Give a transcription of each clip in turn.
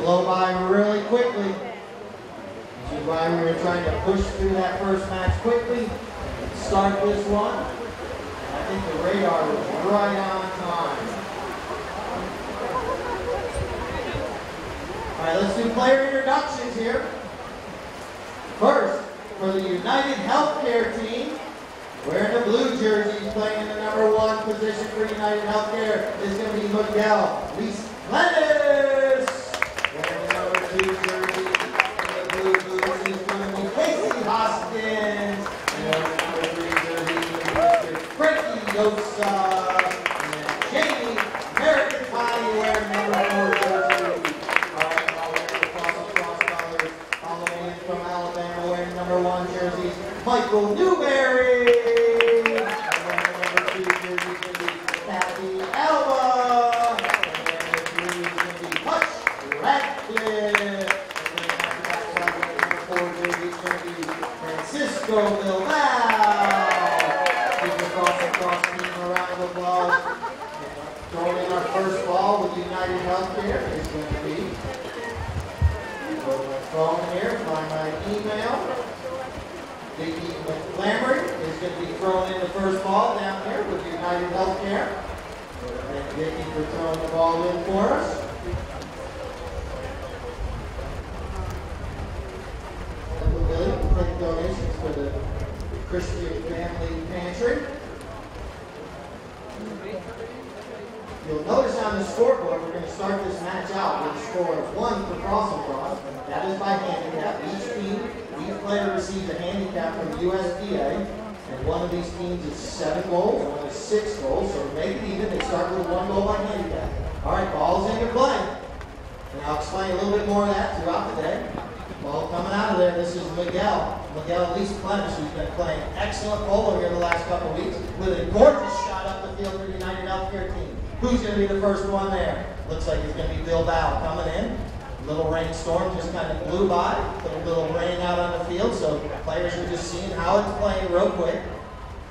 blow by really quickly. Which is why we were trying to push through that first match quickly. Start this one. I think the radar was right on time. All right, let's do player introductions here. First, for the UnitedHealthcare team, wearing the blue jerseys, playing in the #1 position for UnitedHealthcare is going to be Miguel Lennis. Wearing the #2 jersey in the blue boots is going to be Casey Hoskins. And wearing the #3 jersey is going to be Mr. Frankie Yosa. And then Jamie Americani wearing the #4 jersey. All right, all wearing the Fross colors. Following in from Alabama wearing the #1 jerseys, Michael Newberry. Bilbao. Give the Fross team a round of applause. Throwing in our first ball with UnitedHealthcare is going to be. Go to my phone here, find my email. Vicky McClamory is going to be throwing in the first ball down here with UnitedHealthcare. Thank Vicky for throwing the ball in for us. Take donations for the Christian Family Pantry. You'll notice on the scoreboard we're going to start this match out with a score of 1 for Fross and Fross. That is by handicap. Each player receives a handicap from USDA, and one of these teams is 7 goals, and one is 6 goals. So to make it even, they start with 1 goal by handicap. All right, ball's into play, and I'll explain a little bit more of that throughout the day. Ball coming out of there, this is Miguel Lennis, who's been playing excellent polo here the last couple of weeks with a gorgeous shot up the field for the UnitedHealthcare team. Who's going to be the first one there? Looks like it's going to be Bilbao coming in. Little rainstorm just kind of blew by, put a little rain out on the field, so players are just seeing how it's playing real quick.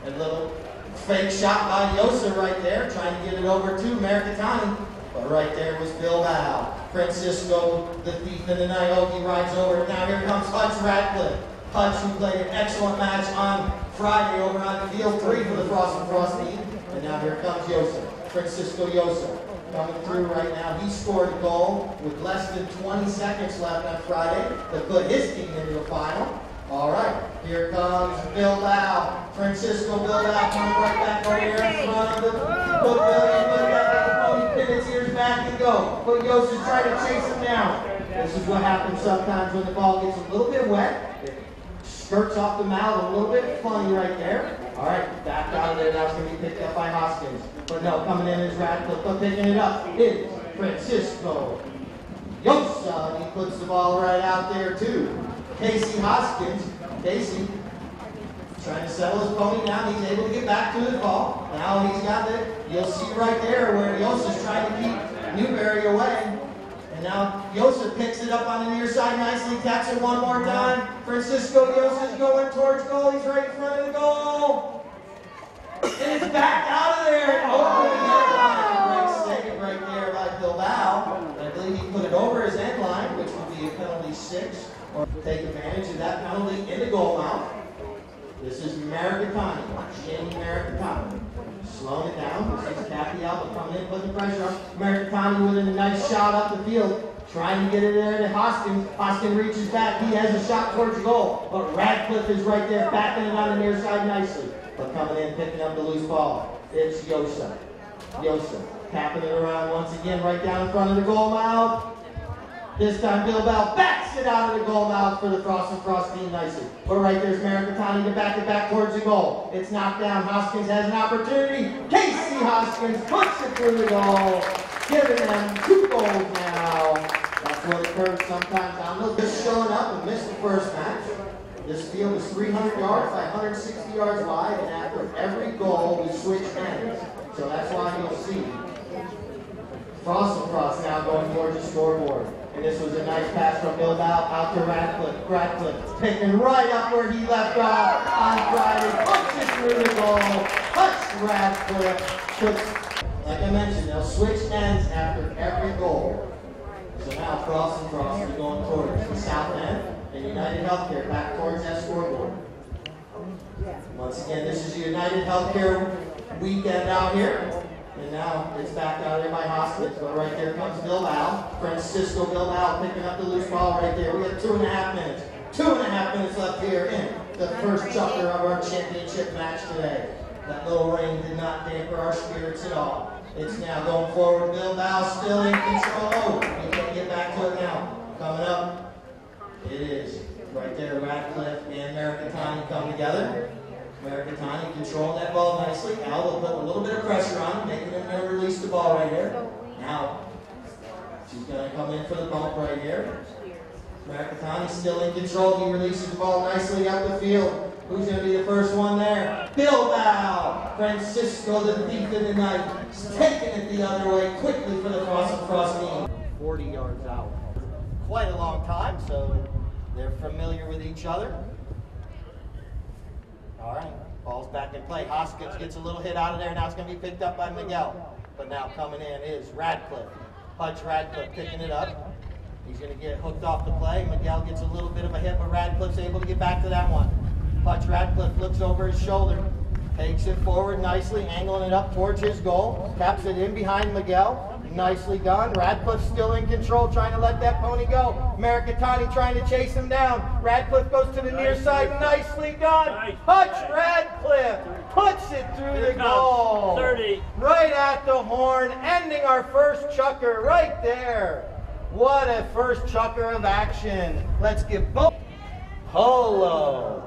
A little fake shot by Yosa right there, trying to get it over to Mercatani. But right there was Bilbao. Francisco, the thief in the night, he rides over. Now here comes Hutch Radcliffe. Hutch, who played an excellent match on Friday over on field 3 for the Fross and Fross team. And now here comes Yosa, Francisco Yosa, coming through right now. He scored a goal with less than 20 seconds left on Friday to put his team into the final. All right, here comes Bilbao. Francisco Bilbao coming right back over here in front of the pavilion. Pin its ears back and go. But Yosa's trying to chase him down. This is what happens sometimes when the ball gets a little bit wet. It skirts off the mouth a little bit funny right there. All right, back out of there. Now it's going to be picked up by Hoskins. But no, coming in is Radcliffe. But picking it up is Francisco Yosa. And he puts the ball right out there too. Casey Hoskins. Casey trying to settle his pony down. He's able to get back to his ball. Now he's got it. You'll see right there where Yosa's trying to keep Newberry away. And now Yosa picks it up on the near side nicely, taps it one more time. Francisco Yosa's going towards goal. He's right in front of the goal. And it's back out of there. Over the end line. Great save right there by Bilbao. And I believe he put it over his end line, which would be a penalty 6. Or take advantage of that penalty in the goal mouth. This is Mercatani, Jamie Mercatani. Slowing it down. This is Kathy Alba coming in, putting the pressure on. Mercatani with a nice shot up the field. Trying to get it there to Hoskins. Hoskins reaches back. He has a shot towards goal. But Radcliffe is right there, backing it on the near side nicely. But coming in, picking up the loose ball. It's Yosa. Yosa tapping it around once again, right down in front of the goal mouth. This time Bilbao backs it out of the goal mouth for the Fross and Fross team nicely. But right there's Mercatani to back it back towards the goal. It's knocked down. Hoskins has an opportunity. Casey Hoskins puts it through the goal, giving them 2 goals now. That's what occurs sometimes. I'm just showing up and missed the first match. This field is 300 yards by 160 yards wide, and after every goal we switch ends. So that's why you'll see Fross and Fross now going towards the scoreboard. And this was a nice pass from Bilbao out to Radcliffe. Radcliffe picking right up where he left off on Friday. Puts it through the goal. Puts Radcliffe. Like I mentioned, they'll switch ends after every goal. So now Fross and Fross are going towards the south end, and UnitedHealthcare back towards that scoreboard. Once again, this is UnitedHealthcare weekend out here. And now it's back out there by Hoskins, but right there comes Bilbao. Francisco Bilbao picking up the loose ball right there. We have 2.5 minutes. 2.5 minutes left here in the first chucker of our championship match today. That little rain did not damper our spirits at all. It's now going forward. Bilbao still in control. Oh, he can't get back to it now. Coming up, it is right there. Radcliffe and Mercatani come together. Mercatani controlling that ball nicely. Al will put a little bit of pressure on him, making him release the ball right here. Now, she's going to come in for the bump right here. Mercatani still in control. He releases the ball nicely up the field. Who's going to be the first one there? Bilbao! Francisco, the thief in the night, is taking it the other way quickly for the Fross team. 40 yards out. Quite a long time, so they're familiar with each other. All right, ball's back in play. Hoskins gets a little hit out of there. Now it's going to be picked up by Miguel. But now coming in is Radcliffe. Hutch Radcliffe picking it up. He's going to get hooked off the play. Miguel gets a little bit of a hit, but Radcliffe's able to get back to that one. Hutch Radcliffe looks over his shoulder, takes it forward nicely, angling it up towards his goal. Taps it in behind Miguel. Nicely done. Radcliffe still in control, trying to let that pony go. Mercatani trying to chase him down. Radcliffe goes to the near side. Nicely done. Hutch Radcliffe puts it through the goal. 30. Right at the horn, ending our first chukker right there. What a first chukker of action. Let's give both. Polo.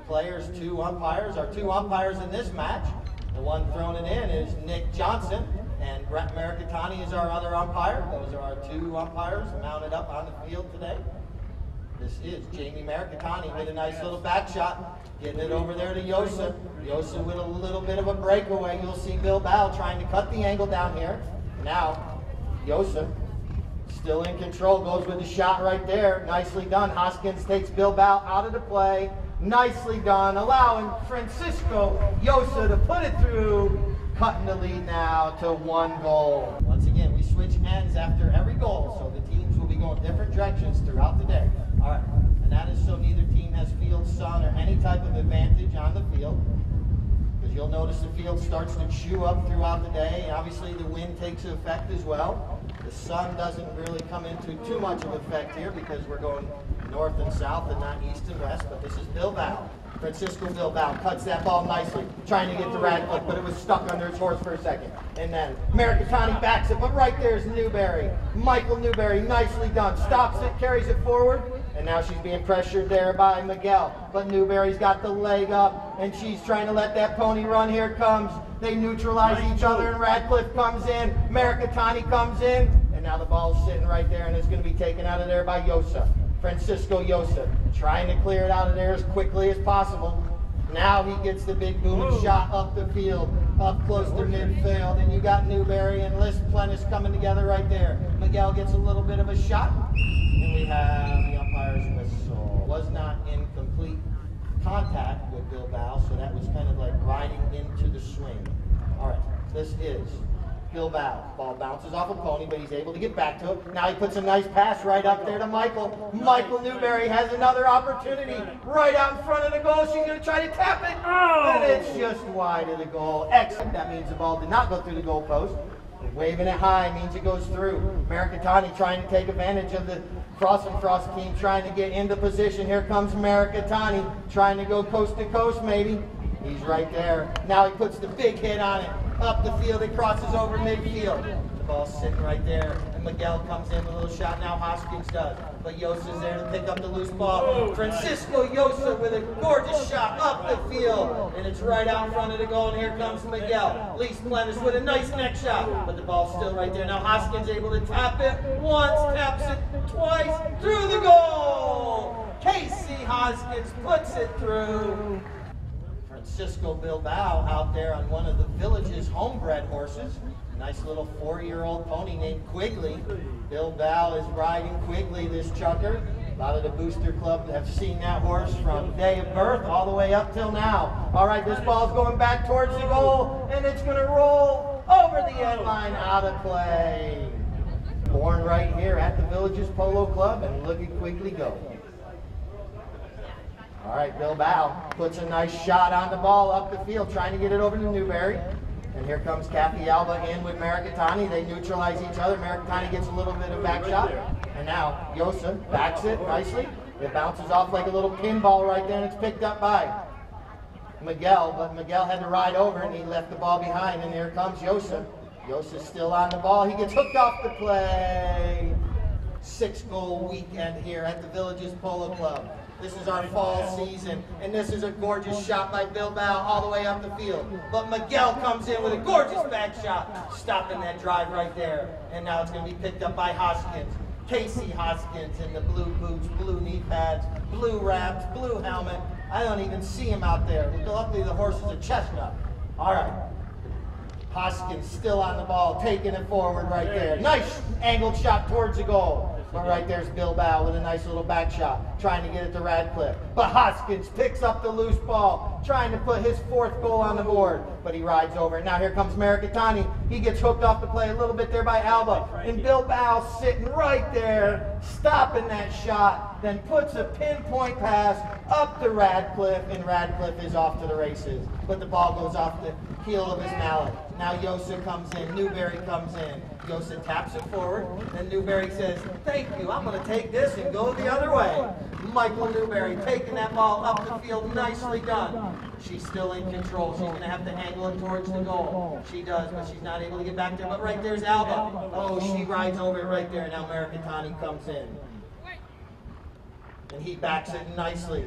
Players, 2 umpires. Our 2 umpires in this match. The one throwing it in is Nick Johnson, and Brett Mercatani is our other umpire. Those are our 2 umpires mounted up on the field today. This is Jamie Mercatani with a nice little back shot, getting it over there to Yosa. Yosa with a little bit of a breakaway. You'll see Bilbao trying to cut the angle down here. Now, Yosa still in control, goes with the shot right there. Nicely done. Hoskins takes Bilbao out of the play. Nicely done, allowing Francisco Yosa to put it through, cutting the lead now to 1 goal. Once again, we switch ends after every goal, so the teams will be going different directions throughout the day. All right, and that is so neither team has field, sun, or any type of advantage on the field. Because you'll notice the field starts to chew up throughout the day. Obviously, the wind takes effect as well. The sun doesn't really come into too much of effect here because we're going north and south and not east and west, but this is Bilbao. Francisco Bilbao cuts that ball nicely, trying to get to Radcliffe, but it was stuck under his horse for a second. And then Mercatani backs it, but right there's Newberry. Michael Newberry, nicely done. Stops it, carries it forward, and now she's being pressured there by Miguel. But Newberry's got the leg up, and she's trying to let that pony run. Here it comes. They neutralize each other, and Radcliffe comes in. Mercatani comes in, and now the ball's sitting right there, and it's going to be taken out of there by Yosa. Francisco Yosa trying to clear it out of there as quickly as possible. Now he gets the big booming shot up the field, up close to midfield, and you got Newberry and Liz Plentis coming together right there. Miguel gets a little bit of a shot, and we have the umpire's whistle. Was not in complete contact with Bilbao, so that was kind of like riding into the swing. All right, this is Bilbao. Ball bounces off a pony, but he's able to get back to it. Now he puts a nice pass right up there to Michael. Michael Newberry has another opportunity right out in front of the goal. She's going to try to tap it, and it's just wide of the goal. Excellent. That means the ball did not go through the goal post. Waving it high means it goes through. Mercatani trying to take advantage of the Fross and Fross team trying to get into position. Here comes Mercatani trying to go coast to coast maybe. He's right there. Now he puts the big hit on it. Up the field, it crosses over midfield. The ball's sitting right there, and Miguel comes in with a little shot. Now Hoskins does, but Yosa's there to pick up the loose ball. Francisco Yosa with a gorgeous shot up the field, and it's right out in front of the goal, and here comes Miguel. Liz Plentis with a nice neck shot, but the ball's still right there. Now Hoskins able to tap it once, taps it twice, through the goal! Casey Hoskins puts it through. Francisco Bilbao out there on one of the village's homebred horses. Nice little 4-year-old pony named Quigley. Bilbao is riding Quigley this chukker. A lot of the booster club have seen that horse from day of birth all the way up till now. All right, this ball's going back towards the goal, and it's going to roll over the end line, out of play. Born right here at the Villages Polo Club, and look at quickly go. All right, Bilbao puts a nice shot on the ball up the field, trying to get it over to Newberry. And here comes Kathy Alba in with Maracatani. They neutralize each other. Maracatani gets a little bit of back shot. And now Yosa backs it nicely. It bounces off like a little pinball right there, and it's picked up by Miguel. But Miguel had to ride over, and he left the ball behind. And here comes Yosa. Yosa's still on the ball. He gets hooked off the play. 6-goal weekend here at the Villages Polo Club. This is our fall season, and this is a gorgeous shot by Bilbao all the way up the field. But Miguel comes in with a gorgeous back shot, stopping that drive right there. And now it's going to be picked up by Hoskins. Casey Hoskins in the blue boots, blue knee pads, blue wraps, blue helmet. I don't even see him out there. Luckily the horse is a chestnut. All right. Hoskins still on the ball, taking it forward right there. Nice angled shot towards the goal. But right there's Bilbao with a nice little back shot, trying to get it to Radcliffe. But Hoskins picks up the loose ball, trying to put his 4th goal on the board. But he rides over it. Now here comes Maracatani. He gets hooked off the play a little bit there by Alba. And Bilbao sitting right there, stopping that shot, then puts a pinpoint pass up to Radcliffe, and Radcliffe is off to the races. But the ball goes off the heel of his mallet. Now Yosa comes in, Newberry comes in. Yosa taps it forward, and Newberry says, "Thank you, I'm going to take this and go the other way." Michael Newberry taking that ball up the field, nicely done. She's still in control. She's going to have to angle it towards the goal. She does, but she's not able to get back there. But right there's Alba. Oh, she rides over it right there. Now Maracatani comes in. And he backs it nicely.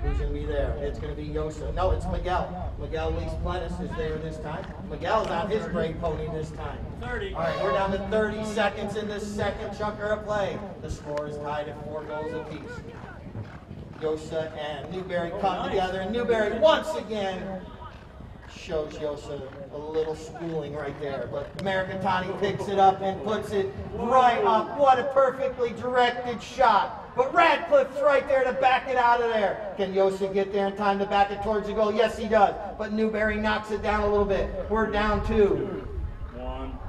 Who's going to be there? It's going to be Yosa. No, it's Miguel. Miguel Lees Plennis is there this time. Miguel's on his great pony this time. 30. All right, we're down to 30 seconds in this second chunker of play. The score is tied at 4 goals apiece. Yosa and Newberry come together, and Newberry once again shows Yosa a little schooling right there. But Maracatani picks it up and puts it right up. What a perfectly directed shot. But Radcliffe's right there to back it out of there. Can Yosa get there in time to back it towards the goal? Yes, he does. But Newberry knocks it down a little bit. We're down 2. 1.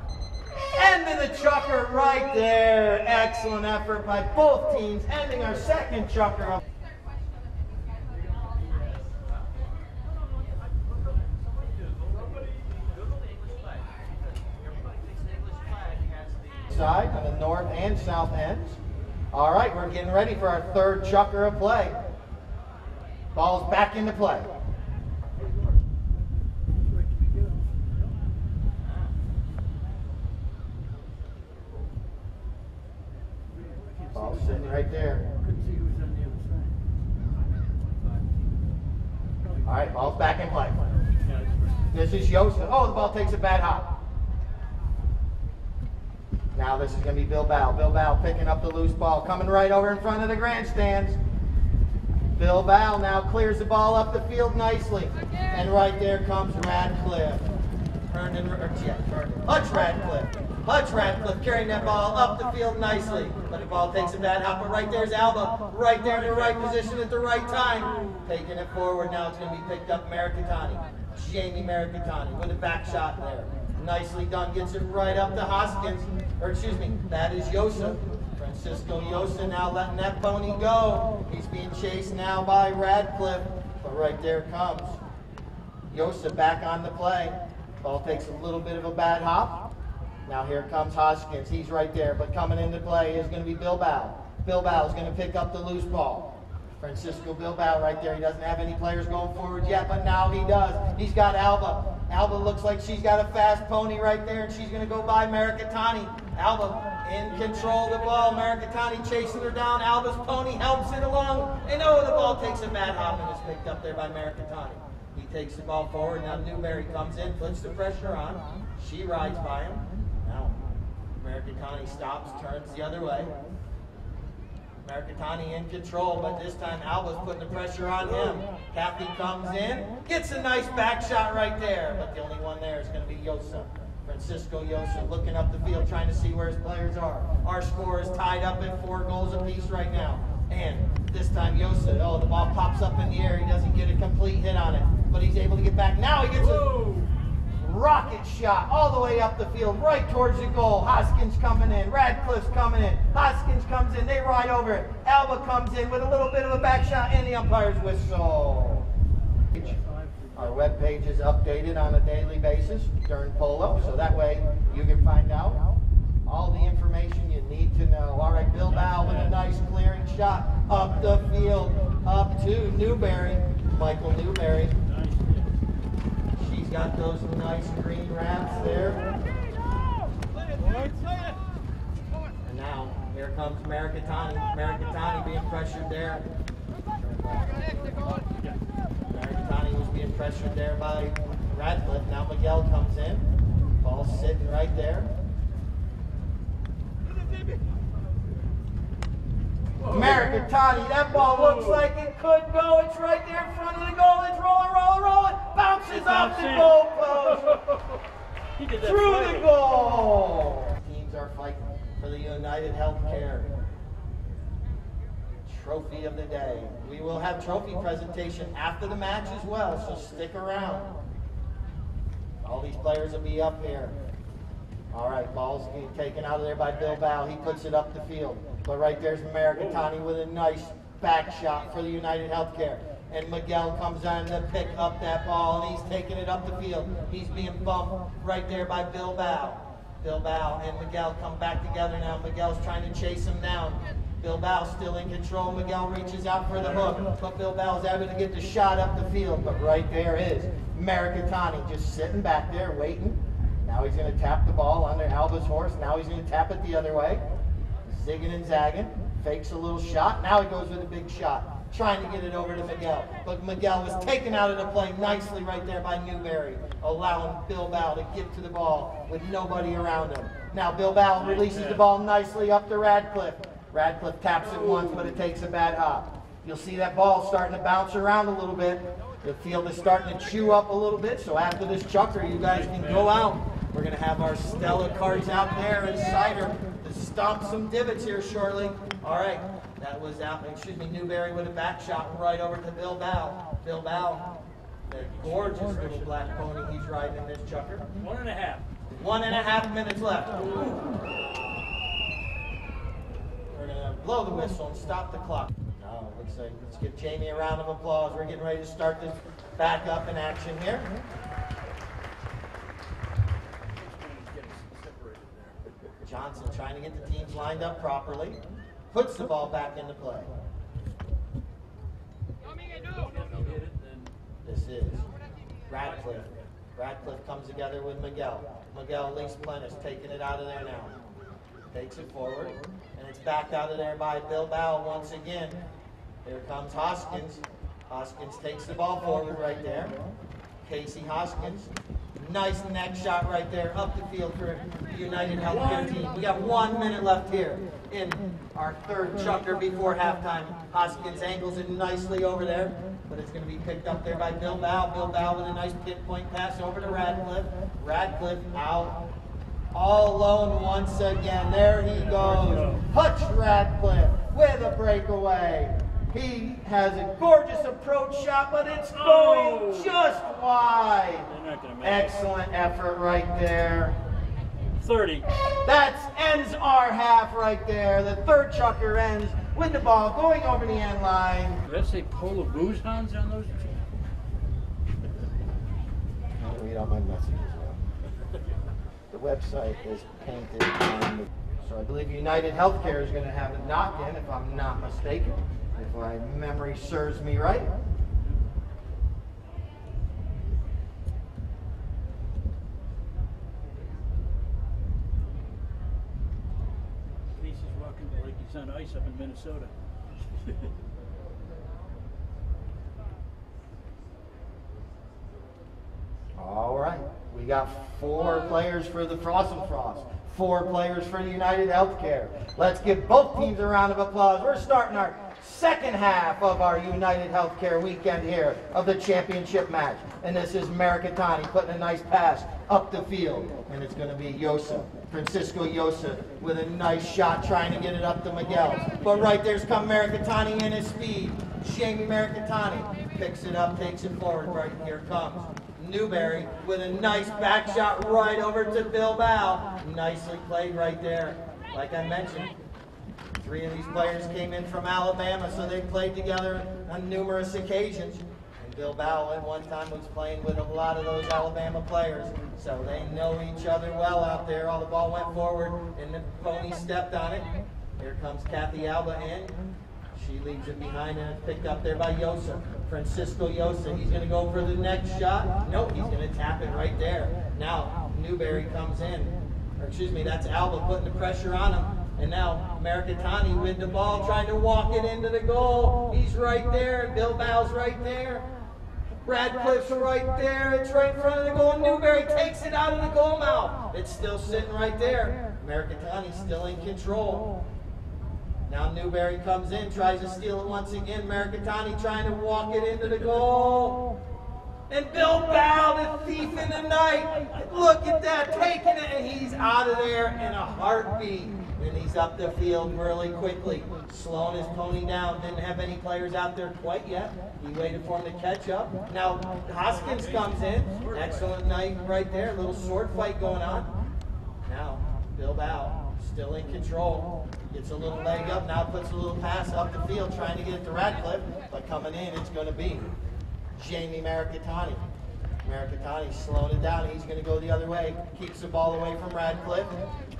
End of the chukker right there. Excellent effort by both teams, ending our second chukker. Side on the north and south ends. All right, we're getting ready for our 3rd chukker of play. Ball's back into play. Ball's sitting right there. All right, ball's back in play. This is Yosa. Oh, the ball takes a bad hop. Now this is going to be Bilbao. Bilbao picking up the loose ball, coming right over in front of the grandstands. Bilbao now clears the ball up the field nicely. And right there comes Radcliffe. Hutch Radcliffe. Hutch Radcliffe carrying that ball up the field nicely. But the ball takes a bad hop. But right there's Alba. Right there in the right position at the right time. Taking it forward. Now it's going to be picked up Maracatani. Jamie Maracatani with a back shot there. Nicely done. Gets it right up to Hoskins. Or excuse me, that is Yosa. Francisco Yosa now letting that pony go. He's being chased now by Radcliffe. But right there comes Yosa back on the play. Ball takes a little bit of a bad hop. Now here comes Hoskins. He's right there. But coming into play is going to be Bilbao. Bilbao is going to pick up the loose ball. Francisco Bilbao right there. He doesn't have any players going forward yet, but now he does. He's got Alba. Alba looks like she's got a fast pony right there, and she's going to go by Maracatani. Alba in control of the ball. Maracatani chasing her down. Alba's pony helps it along. And oh, the ball takes a bad hop and is picked up there by Maracatani. He takes the ball forward. Now Newberry comes in, puts the pressure on. She rides by him. Now Maracatani stops, turns the other way. Maracatani in control, but this time Alba's putting the pressure on him. Kathy comes in, gets a nice back shot right there, but the only one there is going to be Yosa. Francisco Yosa looking up the field, trying to see where his players are. Our score is tied up at 4 goals apiece right now. And this time Yosa, oh, the ball pops up in the air. He doesn't get a complete hit on it, but he's able to get back. Now he gets a rocket shot all the way up the field, right towards the goal. Hoskins coming in, Radcliffe's coming in. Hoskins comes in, they ride over it. Alba comes in with a little bit of a back shot, and the umpire's whistle. Our webpage is updated on a daily basis during Polo, so that way you can find out all the information you need to know. All right, Bilbao with a nice clearing shot up the field, up to Newberry, Michael Newberry. She's got those nice green wraps there. And now, here comes Marikatani. Marikatani being pressured there. Marikatani was being pressured there by Radcliffe. Now Miguel comes in. Ball sitting right there. Marikatani, that ball looks like it could go. It's right there in front of the goal. It's rolling. Bounces off the goalpost. Through the goal. Teams are fighting for the UnitedHealthcare trophy of the day. We will have trophy presentation after the match as well, so stick around. All these players will be up here. All right, ball's being taken out of there by Bilbao. He puts it up the field. But right there's Marikatani with a nice back shot for the UnitedHealthcare. And Miguel comes on to pick up that ball, and he's taking it up the field. He's being bumped right there by Bilbao. Bilbao and Miguel come back together now. Miguel's trying to chase him down. Bilbao still in control. Miguel reaches out for the hook, but Bilbao is able to get the shot up the field. But right there is Marikatani just sitting back there waiting. Now he's going to tap the ball under Alba's horse. Now he's going to tap it the other way. Zigging and zagging. Fakes a little shot. Now he goes with a big shot, trying to get it over to Miguel. But Miguel was taken out of the play nicely right there by Newberry, allowing Bilbao to get to the ball with nobody around him. Now Bilbao releases the ball nicely up to Radcliffe. Radcliffe taps it once, but it takes a bad hop. You'll see that ball starting to bounce around a little bit. The field is starting to chew up a little bit, so after this chucker, you guys can go out. We're going to have our Stella cards out there and cider to stomp some divots here shortly. All right, that was out. Newberry with a back shot right over to Bilbao. Bilbao, the gorgeous little black pony he's riding in this chucker. 1.5. 1.5 minutes left. We're going to blow the whistle and stop the clock. No, let's give Jamie a round of applause. We're getting ready to start this back up in action here. Johnson trying to get the teams lined up properly. Puts the ball back into play. This is Radcliffe. Radcliffe comes together with Miguel. Miguel Lease Plentis taking it out of there now. Takes it forward, and it's back out of there by Bilbao once again. Here comes Hoskins. Hoskins takes the ball forward right there. Casey Hoskins. Nice neck shot right there up the field for the UnitedHealthcare team. We got 1 minute left here in our third chucker before halftime. Hoskins angles it nicely over there, but it's going to be picked up there by Bilbao. Bilbao with a nice pinpoint pass over to Radcliffe. Radcliffe out all alone once again. There he goes. Hutch Radcliffe with a breakaway. He has a gorgeous approach shot, but it's going just wide. Excellent effort right there. 30. That ends our half right there. The third chucker ends with the ball going over the end line. Did that say Polo Booze Hounds on those? I'll read all my messages now. The website is painted on the... So I believe UnitedHealthcare is going to have a knock-in, if I'm not mistaken. If my memory serves me right. Casey's walking like he's on ice up in Minnesota. All right. We got 4 players for the Fross and Fross. 4 players for the UnitedHealthcare. Let's give both teams a round of applause. We're starting our second half of our UnitedHealthcare weekend here of the championship match. And this is Marikatani putting a nice pass up the field. And it's going to be Yosa Francisco Yosa with a nice shot trying to get it up to Miguel. But right there's come Mercatani in his speed. Jamie Mercatani picks it up, takes it forward. Right here comes Newberry with a nice back shot right over to Bilbao. Nicely played right there. Like I mentioned, 3 of these players came in from Alabama, so they played together on numerous occasions. And Bilbao at one time was playing with a lot of those Alabama players, so they know each other well out there. All the ball went forward, and the pony stepped on it. Here comes Kathy Alba in. She leaves it behind, and it's picked up there by Yosa. Francisco Yosa, he's going to go for the next shot. Nope, he's going to tap it right there. Now, Newberry comes in. Or excuse me, that's Alba putting the pressure on him. And now Mercatani with the ball, trying to walk it into the goal. He's right there. Bilbao's right there. Radcliffe's right there. It's right in front of the goal. Newberry takes it out of the goal mouth. It's still sitting right there. Mercatani's still in control. Now Newberry comes in, tries to steal it once again. Mercatani trying to walk it into the goal. And Bilbao, the thief in the night, look at that, taking it, and he's out of there in a heartbeat. And he's up the field really quickly, slowing his pony down. Didn't have any players out there quite yet. He waited for him to catch up. Now Hoskins comes in. Excellent night right there. A little sword fight going on. Now Bilbao still in control. Gets a little leg up. Now puts a little pass up the field, trying to get it to Radcliffe. But coming in, it's going to be Jamie Mercatani. Mercatani slowing it down. He's going to go the other way. Keeps the ball away from Radcliffe.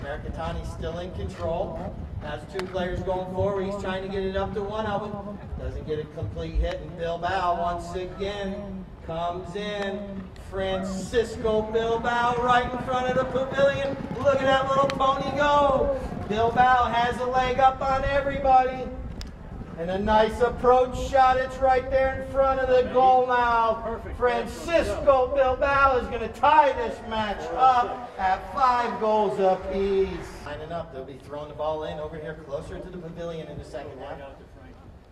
Mercatani's still in control. Has 2 players going forward. He's trying to get it up to one of them. Doesn't get a complete hit. And Bilbao once again comes in. Francisco Bilbao right in front of the pavilion. Look at that little pony go. Bilbao has a leg up on everybody. And a nice approach shot. It's right there in front of the goal now. Francisco Bilbao is going to tie this match up at 5 goals apiece. Lining up, they'll be throwing the ball in over here closer to the pavilion in the second half.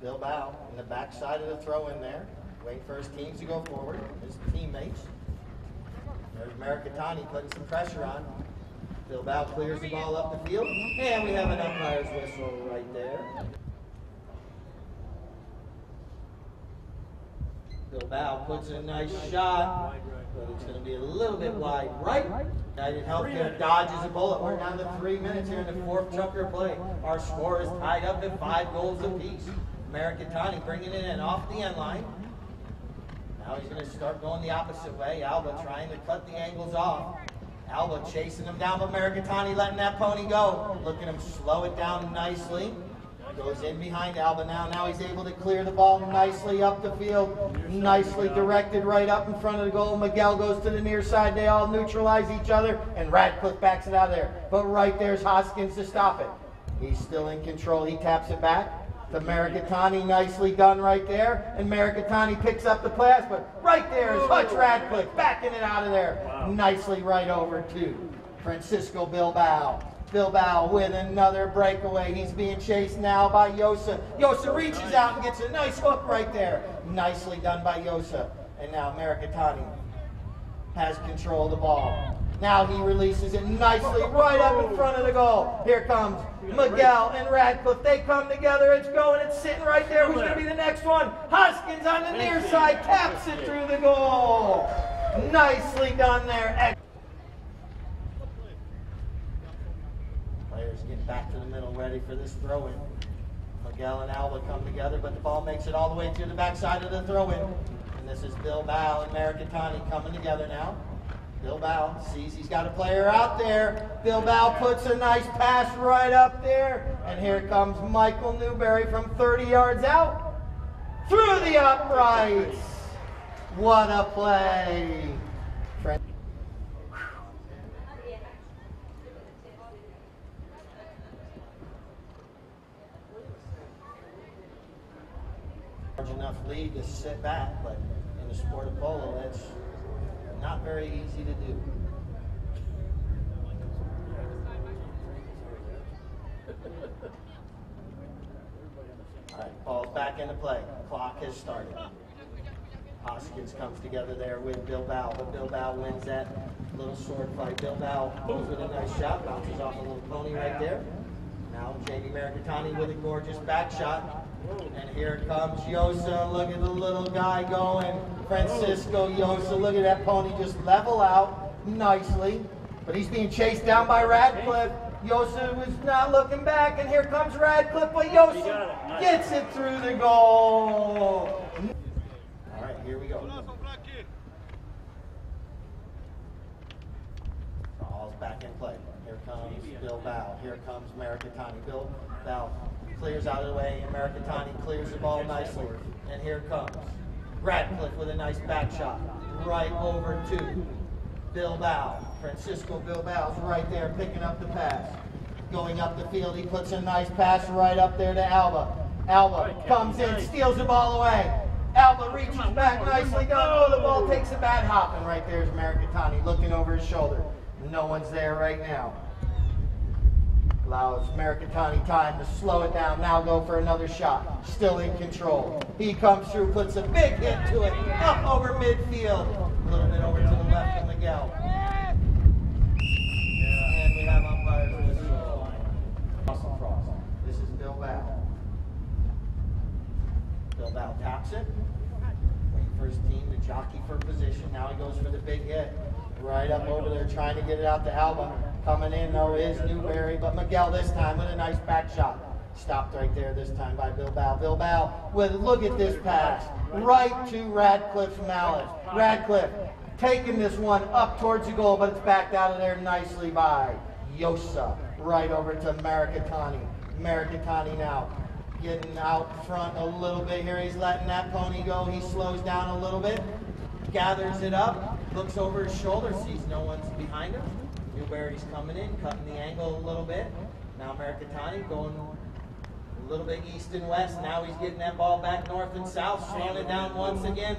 Bilbao in the back side of the throw in there, waiting for his teams to go forward, his teammates. There's Mercatani putting some pressure on. Bilbao clears the ball up the field, and we have an umpire's whistle right there. Bilbao puts in a nice shot, but it's going to be a little bit wide right. UnitedHealthcare dodges a bullet. We're down to 3 minutes here in the 4th chunker play. Our score is tied up at 5 goals apiece. Mercatani bringing it in off the end line. Now he's going to start going the opposite way. Alba trying to cut the angles off. Alba chasing him down, but Mercatani letting that pony go. Look at him slow it down nicely. Goes in behind Alba now. Now he's able to clear the ball nicely up the field. Nicely directed right up in front of the goal. Miguel goes to the near side. They all neutralize each other, and Radcliffe backs it out of there. But right there's Hoskins to stop it. He's still in control. He taps it back to Mercatani. Nicely done right there. And Mercatani picks up the pass, but right there is Hutch Radcliffe backing it out of there. Wow. Nicely right over to Francisco Bilbao. Bilbao with another breakaway. He's being chased now by Yosa. Yosa reaches out and gets a nice hook right there. Nicely done by Yosa. And now Mercatani has control of the ball. Now he releases it nicely right up in front of the goal. Here comes Miguel and Radcliffe. They come together. It's going. It's sitting right there. Who's going to be the next one? Hoskins on the near side taps it through the goal. Nicely done there. Players get back to the middle, ready for this throw-in. Miguel and Alba come together, but the ball makes it all the way to the backside of the throw-in. And this is Bilbao and Mercatani coming together now. Bilbao sees he's got a player out there. Bilbao puts a nice pass right up there. And here comes Michael Newberry from 30 yards out. Through the uprights. What a play. Large enough lead to sit back, but in the sport of polo, that's not very easy to do. All right, ball's back into play. Clock has started. Hoskins comes together there with Bilbao, but Bilbao wins that little sword fight. Bilbao goes with a nice shot, bounces off a little pony right there. Now Jamie Mercatani with a gorgeous back shot. And here comes Yosa. Look at the little guy going. Francisco Yosa. Look at that pony just level out nicely. But he's being chased down by Radcliffe. Yosa was not looking back, and here comes Radcliffe, but Yosa gets it through the goal. All right, here we go. Ball's back in play. Here comes Bilbao. Here comes Mercatani. Bilbao clears out of the way, and Mercatani clears the ball nicely. And here comes Radcliffe with a nice back shot. Right over to Bilbao. Francisco Bilbao's right there picking up the pass. Going up the field, he puts a nice pass right up there to Alba. Alba comes in, steals the ball away. Alba reaches back nicely done. Oh, the ball takes a bad hop, and right there's Mercatani looking over his shoulder. No one's there right now. Allows Mercatani time to slow it down. Now go for another shot. Still in control. He comes through, puts a big hit to it. Up over midfield. A little bit over to the left of Miguel. And we have umpires whistle. Fross. This is Bilbao. Bilbao taps it. Waiting for his team to jockey for position. Now he goes for the big hit. Right up over there trying to get it out to Alba. Coming in though is Newberry, but Miguel this time with a nice back shot. Stopped right there this time by Bilbao. Bilbao with, look at this pass. Right to Radcliffe's mallet. Radcliffe taking this one up towards the goal, but it's backed out of there nicely by Yosa. Right over to Mercatani. Mercatani now getting out front a little bit here. He's letting that pony go. He slows down a little bit. Gathers it up. Looks over his shoulder. Sees no one's behind him. Newberry's coming in, cutting the angle a little bit. Now Mercatani going a little bit east and west. Now he's getting that ball back north and south. Slowing it down once again.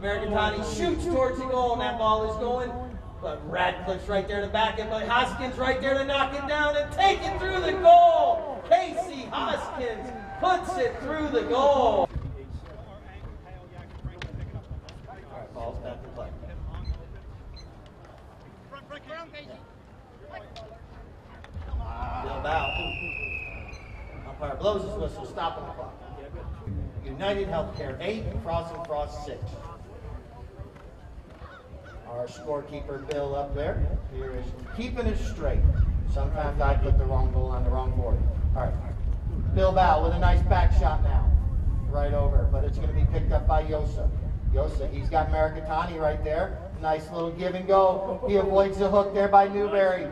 Mercatani shoots towards the goal, and that ball is going. But Radcliffe's right there to back it, but Hoskins right there to knock it down and take it through the goal. Casey Hoskins puts it through the goal. All right, ball's back in play. Bilbao. Umpire blows his whistle, stopping the clock. UnitedHealthcare 8, Fross 6. Our scorekeeper Bill up there here is keeping it straight. Sometimes I put the wrong goal on the wrong board. All right. Bilbao with a nice back shot now. Right over, but it's going to be picked up by Yosa. Yosa, he's got Mercatani right there. Nice little give and go. He avoids the hook there by Newberry.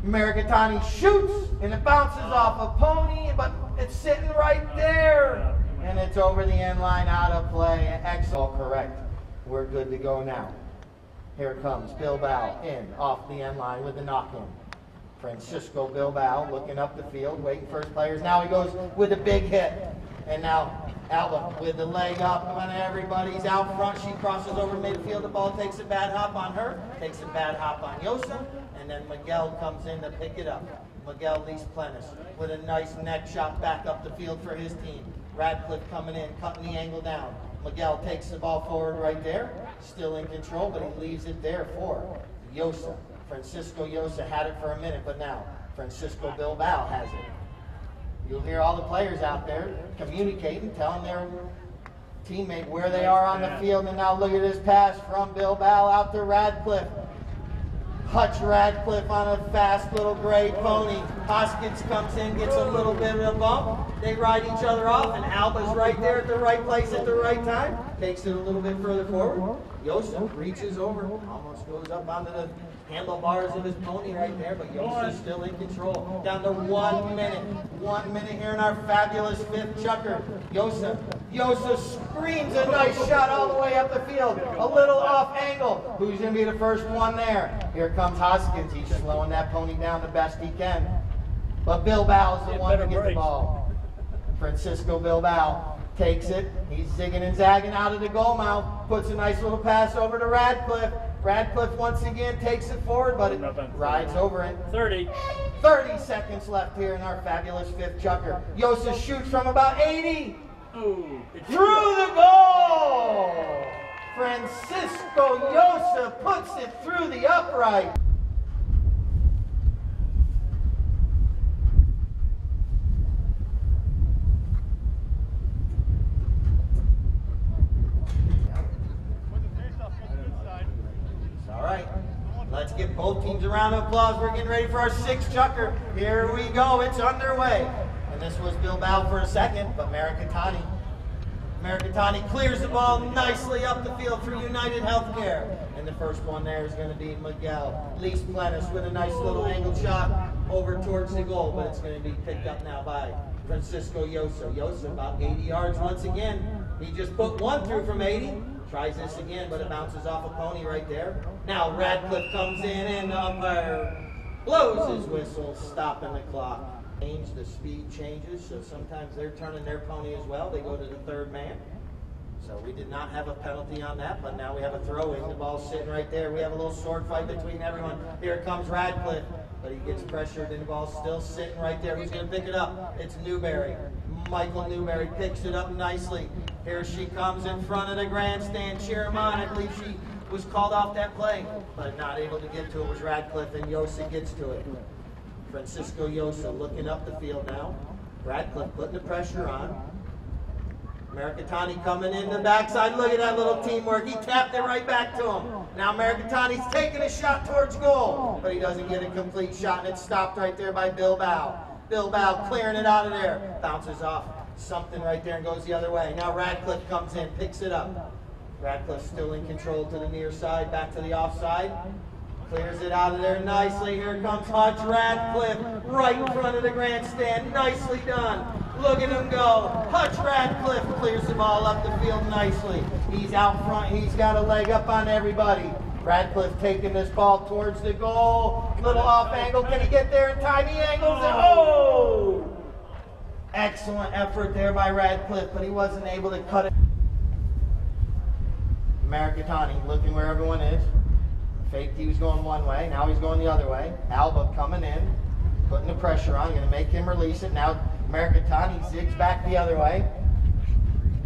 Mercatani shoots, and it bounces off a pony, but it's sitting right there. And it's over the end line, out of play. Excellent, correct. We're good to go now. Here comes Bilbao in, off the end line with the knock-in. Francisco Bilbao looking up the field, waiting for his players. Now he goes with a big hit. And now Alba with the leg up when everybody's out front. She crosses over midfield. The ball takes a bad hop on her, takes a bad hop on Yosa, and then Miguel comes in to pick it up. Miguel Lees-Plenis with a nice neck shot back up the field for his team. Radcliffe coming in, cutting the angle down. Miguel takes the ball forward right there, still in control, but he leaves it there for Yosa. Francisco Yosa had it for a minute, but now Francisco Bilbao has it. You'll hear all the players out there communicating, telling their teammate where they are on the field. And now look at this pass from Bilbao out to Radcliffe. Hutch Radcliffe on a fast little gray pony. Hoskins comes in, gets a little bit of a bump. They ride each other off, and Alba's right there at the right place at the right time. Takes it a little bit further forward. Yosa reaches over, almost goes up onto the handlebars of his pony right there, but Yosa's still in control. Down to 1 minute. 1 minute here in our fabulous fifth chukker. Yosa screams a nice shot all the way up the field. A little off angle. Who's going to be the first one there? Here comes Hoskins. He's slowing that pony down the best he can. But Bilbao's the one to get the ball. Francisco Bilbao takes it. He's zigging and zagging out of the goal mouth. Puts a nice little pass over to Radcliffe. Radcliffe once again takes it forward, but it rides over it. 30 seconds left here in our fabulous fifth chukker. Yosa shoots from about 80. Oh, Through the goal! Francisco Yosa puts it through the upright. All right, let's give both teams a round of applause. We're getting ready for our sixth chucker. Here we go, it's underway. And this was Bilbao for a second, but Mercatani clears the ball nicely up the field through UnitedHealthcare. And the first one there is going to be Miguel Lees-Plenis with a nice little angled shot over towards the goal, but it's going to be picked up now by Francisco Yosa. Yosa about 80 yards once again. He just put one through from 80. Tries this again, but it bounces off a pony right there. Now Radcliffe comes in and the umpire blows his whistle, stopping the clock. The speed changes, so sometimes they're turning their pony as well. They go to the third man. So we did not have a penalty on that, but now we have a throw-in. The ball's sitting right there. We have a little sword fight between everyone. Here comes Radcliffe, but he gets pressured and the ball's still sitting right there. Who's going to pick it up? It's Newberry. Michael Newberry picks it up nicely. Here she comes in front of the grandstand. Cheer him on. I believe she was called off that play, but not able to get to it was Radcliffe, and Yosa gets to it. Francisco Yosa looking up the field now. Radcliffe putting the pressure on. Mercatani coming in the backside. Look at that little teamwork. He tapped it right back to him. Now Mercatani's taking a shot towards goal, but he doesn't get a complete shot, and it's stopped right there by Bilbao. Bilbao clearing it out of there. Bounces off something right there and goes the other way. Now Radcliffe comes in, picks it up. Radcliffe still in control to the near side, back to the offside. Clears it out of there nicely. Here comes Hutch Radcliffe right in front of the grandstand. Nicely done. Look at him go. Hutch Radcliffe clears the ball up the field nicely. He's out front. He's got a leg up on everybody. Radcliffe taking this ball towards the goal. Little off angle. Can he get there in time? He angles it. Oh! Excellent effort there by Radcliffe, but he wasn't able to cut it. Mercatani looking where everyone is. Faked he was going one way, now he's going the other way. Alba coming in, putting the pressure on, going to make him release it. Now Mercatani zigs back the other way.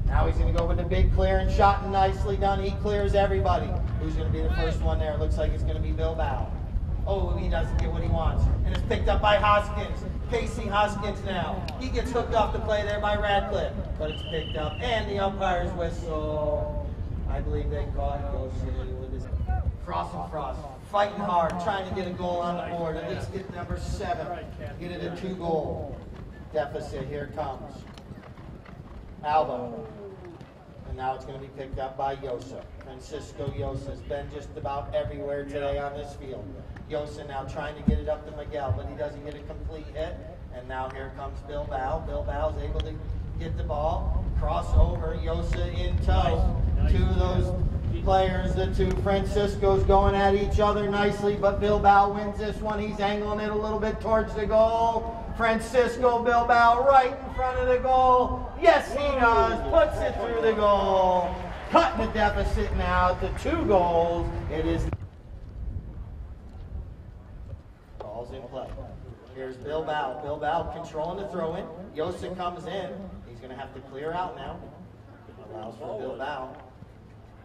Now he's going to go with the big clearing shot, and nicely done. He clears everybody. Who's going to be the first one there? It looks like it's going to be Bilbao. Oh, he doesn't get what he wants. And it's picked up by Hoskins. Casey Hoskins now. He gets hooked off the play there by Radcliffe. But it's picked up, and the umpire's whistle. I believe they caught Yoshi with his Fross fighting hard, trying to get a goal on the board. At least get number 7. Get it a 2-goal deficit. Here it comes. Alba. And now it's going to be picked up by Yosa. Francisco Yosa has been just about everywhere today on this field. Yosa now trying to get it up to Miguel, but he doesn't get a complete hit. And now here comes Bilbao. Bilbao's able to get the ball, cross over, Yosa in tow. Two of those players, the two Franciscos going at each other nicely, but Bilbao wins this one. He's angling it a little bit towards the goal. Francisco Bilbao right in front of the goal. Yes, he does. Puts it through the goal. Cutting the deficit now to 2 goals. It is balls in play. Here's Bilbao. Bilbao controlling the throw-in. Yosa comes in. He's going to have to clear out now. Allows for Bilbao.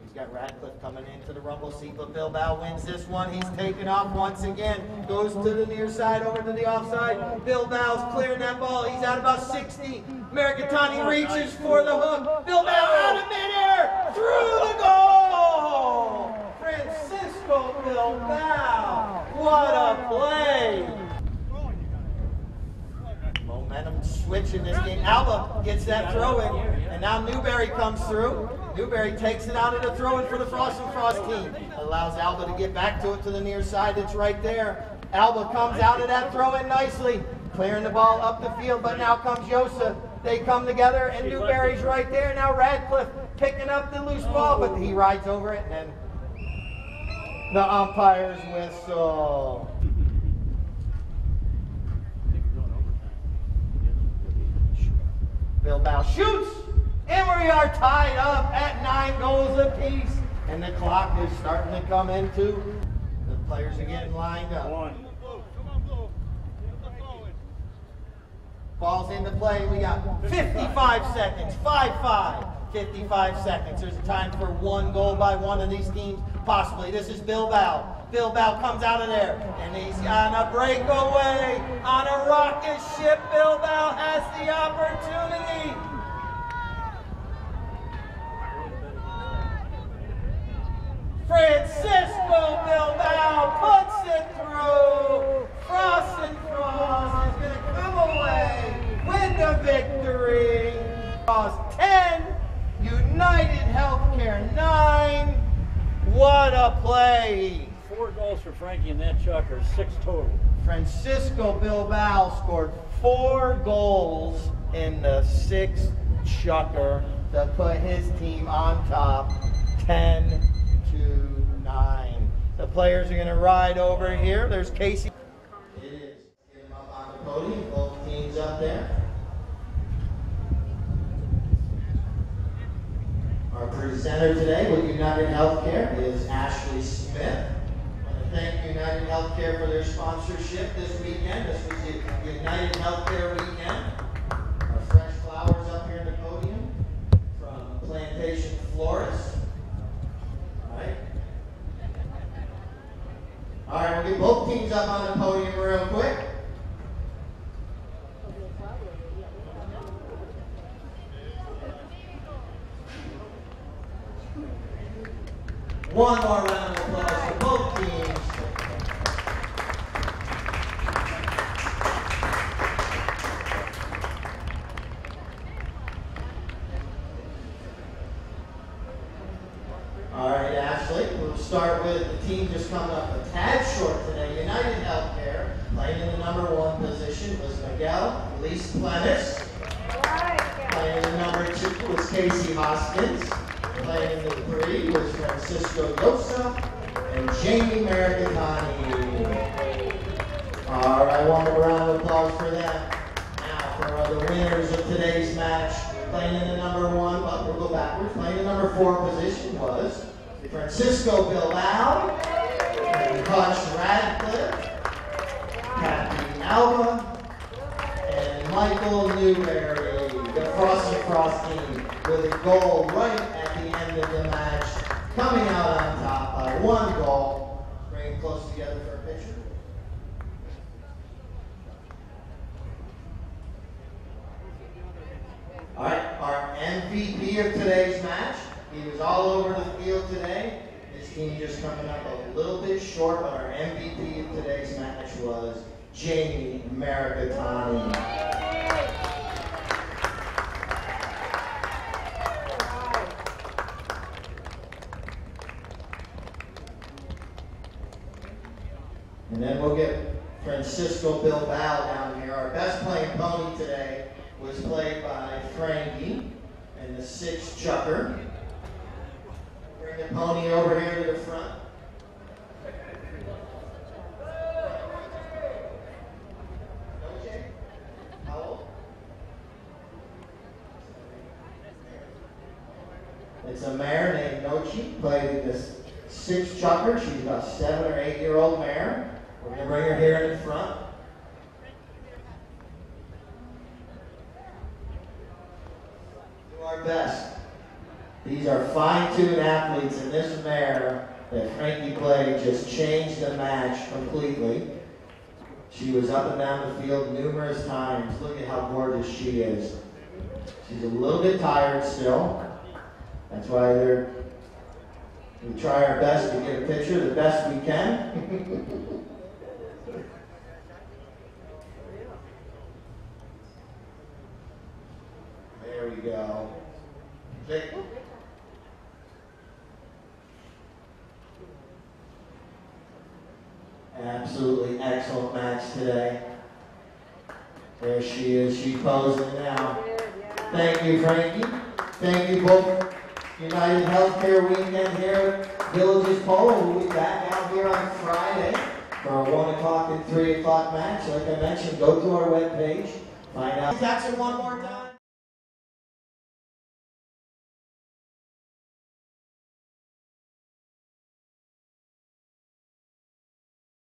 He's got Radcliffe coming into the rumble seat, but Bilbao wins this one. He's taken off once again. Goes to the near side, over to the offside. Bilbao's clearing that ball. He's out about 60. Mercatani reaches for the hook. Bilbao out of midair. Through the goal! Francisco Bilbao. What a play! Momentum switch in this game. Alba gets that throw in, and now Newberry comes through. Newberry takes it out of the throw in for the Fross and Fross team. Allows Alba to get back to it to the near side. It's right there. Alba comes out of that throw in nicely, clearing the ball up the field, but now comes Yosa. They come together, and Newberry's right there. Now Radcliffe picking up the loose ball, but he rides over it, and then the umpire's whistle. Bilbao shoots, and we are tied up at 9 goals apiece. And the clock is starting to come into. The players are getting lined up. Ball's into play. We got 55 seconds. 5-5. 55 seconds. There's a time for one goal by one of these teams, possibly. This is Bilbao. Bilbao comes out of there, and he's on a breakaway on a rocket ship. Bilbao has the opportunity. Francisco Bilbao puts it through. Fross is going to come away with the victory. Fross 10, UnitedHealthcare 9. What a play! 4 goals for Frankie in that chucker, 6 total. Francisco Bilbao scored 4 goals in the 6th chucker to put his team on top, 10-9. The players are going to ride over here. There's Casey. It is. Get him up on the podium. Both teams up there. Our presenter today with UnitedHealthcare is Ashley Smith. I want to thank UnitedHealthcare for their sponsorship this weekend. This was the UnitedHealthcare weekend. Our fresh flowers up here in the podium from Plantation Florists. All right, we'll get both teams up on the podium real quick. One more round of applause for both teams. All right, Ashley, we'll start with the team just coming up a tad short today. UnitedHealthcare, playing in the number 1 position, was Miguel Lees-Plenis. Playing in the number 2 was Casey Hoskins. Playing in the 3 was Francisco Yosa and Jamie Maricatani. All right, one more round of applause for them. Now, for the winners of today's match, playing in the number 1, but we'll go backwards. Playing in the number 4 position was Francisco Bilbao, and Hutch Radcliffe, Kathy Alba, and Michael Newberry, the Fross team, with a goal right at the end of the match, coming out on top by 1 goal. Bring them close together for a picture. All right, our MVP of today's match. He was all over the field today. His team just coming up a little bit short, but our MVP of today's match was Jamie Maricatani. And then we'll get Francisco Bilbao down here. Our best playing pony today was played by Frankie in the 6th chucker. Bring the pony over here to the front. How old? It's a mare named Nochi, played in this 6th chucker. She's about a 7 or 8-year-old mare. We're going to bring her here in the front. Do our best. These are fine-tuned athletes, and this mare that Frankie played just changed the match completely. She was up and down the field numerous times. Look at how gorgeous she is. She's a little bit tired still. That's why we try our best to get a picture the best we can. There we go. Absolutely excellent match today. There she is. She's posing now. Thank you, Frankie. Thank you both. UnitedHealthcare weekend here at Villages Polo. We'll be back out here on Friday for a 1 o'clock and 3 o'clock match. Like I mentioned, go to our webpage. Find out. Jackson one more time.